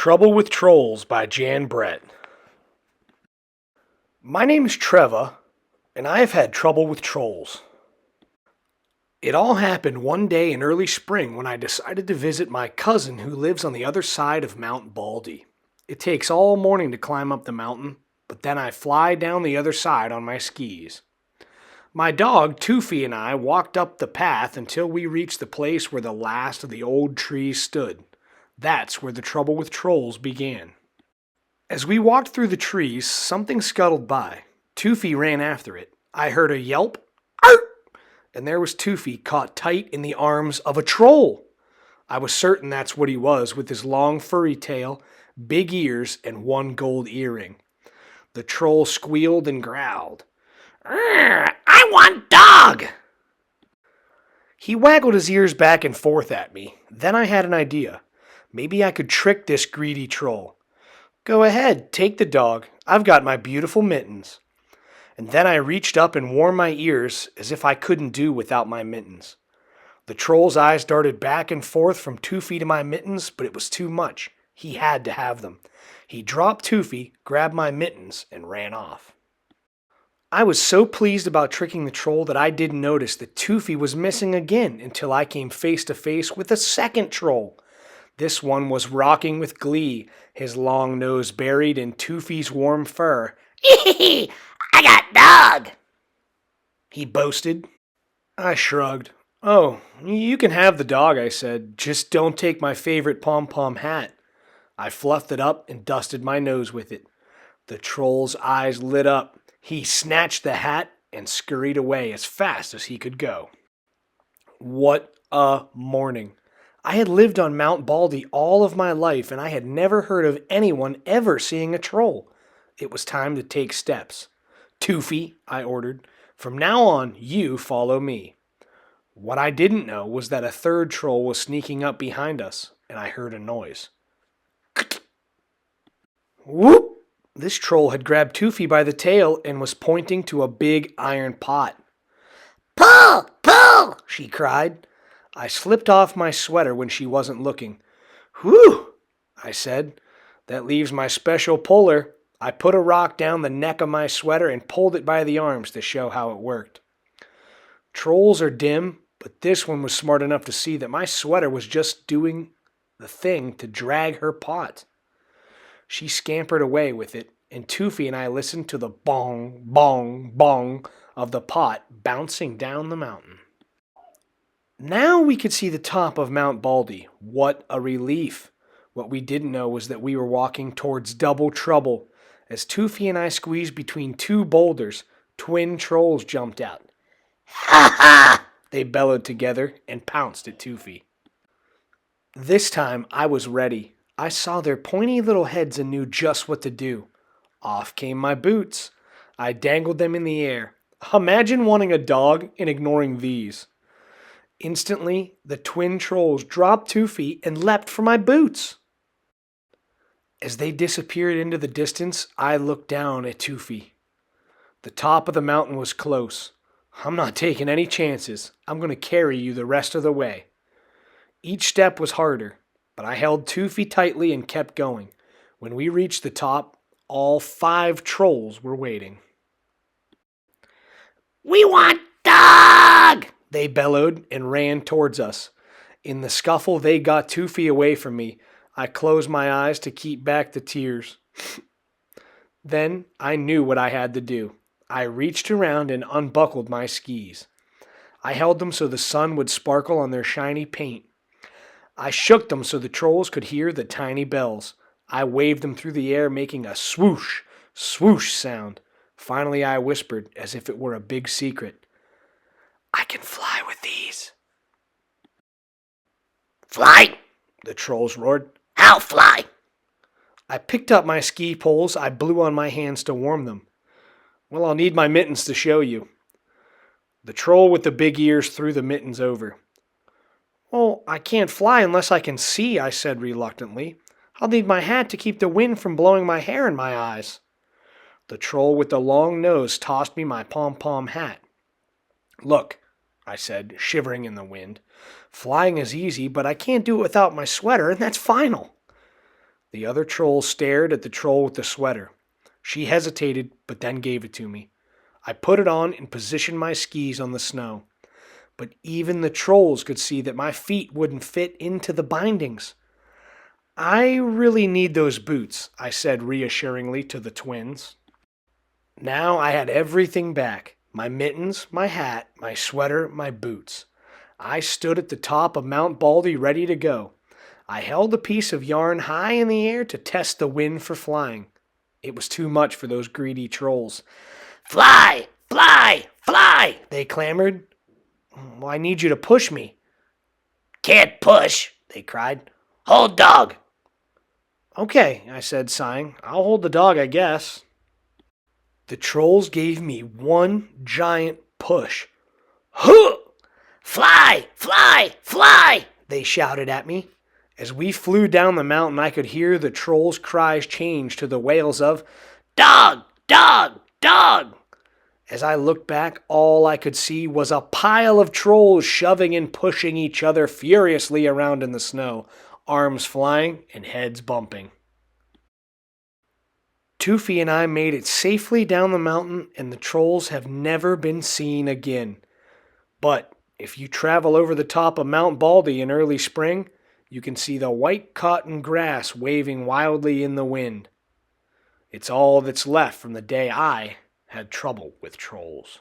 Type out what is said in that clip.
Trouble with Trolls by Jan Brett. My name is Trevor, and I have had trouble with trolls. It all happened one day in early spring when I decided to visit my cousin who lives on the other side of Mount Baldy. It takes all morning to climb up the mountain, but then I fly down the other side on my skis. My dog, Toofy, and I walked up the path until we reached the place where the last of the old trees stood. That's where the trouble with trolls began. As we walked through the trees, something scuttled by. Toofy ran after it. I heard a yelp, "Arr!" And there was Toofy caught tight in the arms of a troll. I was certain that's what he was, with his long furry tail, big ears, and one gold earring. The troll squealed and growled. "I want dog!" He waggled his ears back and forth at me. Then I had an idea. Maybe I could trick this greedy troll. "Go ahead, take the dog. I've got my beautiful mittens." And then I reached up and warmed my ears as if I couldn't do without my mittens. The troll's eyes darted back and forth from Toofy to my mittens, but it was too much. He had to have them. He dropped Toofy, grabbed my mittens, and ran off. I was so pleased about tricking the troll that I didn't notice that Toofy was missing again until I came face to face with a second troll. This one was rocking with glee, his long nose buried in Toofy's warm fur. "I got dog!" he boasted. I shrugged. "Oh, you can have the dog," I said. "Just don't take my favorite pom-pom hat." I fluffed it up and dusted my nose with it. The troll's eyes lit up. He snatched the hat and scurried away as fast as he could go. What a morning! I had lived on Mount Baldy all of my life, and I had never heard of anyone ever seeing a troll. It was time to take steps. "Toofy," I ordered, "from now on, you follow me." What I didn't know was that a third troll was sneaking up behind us, and I heard a noise. Whoop! This troll had grabbed Toofy by the tail and was pointing to a big iron pot. "Pull! Pull!" she cried. I slipped off my sweater when she wasn't looking. "Whew!" I said. "That leaves my special puller." I put a rock down the neck of my sweater and pulled it by the arms to show how it worked. Trolls are dim, but this one was smart enough to see that my sweater was just doing the thing to drag her pot. She scampered away with it, and Toofy and I listened to the bong, bong, bong of the pot bouncing down the mountain. Now we could see the top of Mount Baldy. What a relief! What we didn't know was that we were walking towards double trouble. As Toofy and I squeezed between two boulders, twin trolls jumped out. "Ha ha!" they bellowed together and pounced at Toofy. This time I was ready. I saw their pointy little heads and knew just what to do. Off came my boots. I dangled them in the air. Imagine wanting a dog and ignoring these. Instantly, the twin trolls dropped Toofy and leapt for my boots. As they disappeared into the distance, I looked down at Toofy. The top of the mountain was close. "I'm not taking any chances. I'm going to carry you the rest of the way." Each step was harder, but I held Toofy tightly and kept going. When we reached the top, all 5 trolls were waiting. "We want dog!" they bellowed and ran towards us. In the scuffle, they got Toofy away from me. I closed my eyes to keep back the tears. Then I knew what I had to do. I reached around and unbuckled my skis. I held them so the sun would sparkle on their shiny paint. I shook them so the trolls could hear the tiny bells. I waved them through the air, making a swoosh, swoosh sound. Finally I whispered, as if it were a big secret, "I can fly with these." "Fly!" the trolls roared. "I'll fly!" I picked up my ski poles. I blew on my hands to warm them. "Well, I'll need my mittens to show you." The troll with the big ears threw the mittens over. "Well, I can't fly unless I can see," I said reluctantly. "I'll need my hat to keep the wind from blowing my hair in my eyes." The troll with the long nose tossed me my pom-pom hat. "Look," I said, shivering in the wind. "Flying is easy, but I can't do it without my sweater, and that's final." The other trolls stared at the troll with the sweater. She hesitated, but then gave it to me. I put it on and positioned my skis on the snow. But even the trolls could see that my feet wouldn't fit into the bindings. I really need those boots, I said reassuringly to the twins. Now I had everything back: my mittens, my hat, my sweater, my boots. I stood at the top of Mount Baldy ready to go. I held a piece of yarn high in the air to test the wind for flying. It was too much for those greedy trolls. "Fly! Fly! Fly!" they clamored. "Well, I need you to push me." "Can't push," they cried. "Hold dog." "Okay," I said, sighing. "I'll hold the dog, I guess." The trolls gave me one giant push. "Huh! Fly! Fly! Fly!" they shouted at me. As we flew down the mountain, I could hear the trolls' cries change to the wails of "Dog! Dog! Dog!" As I looked back, all I could see was a pile of trolls shoving and pushing each other furiously around in the snow, arms flying and heads bumping. Toofy and I made it safely down the mountain, and the trolls have never been seen again. But if you travel over the top of Mount Baldy in early spring, you can see the white cotton grass waving wildly in the wind. It's all that's left from the day I had trouble with trolls.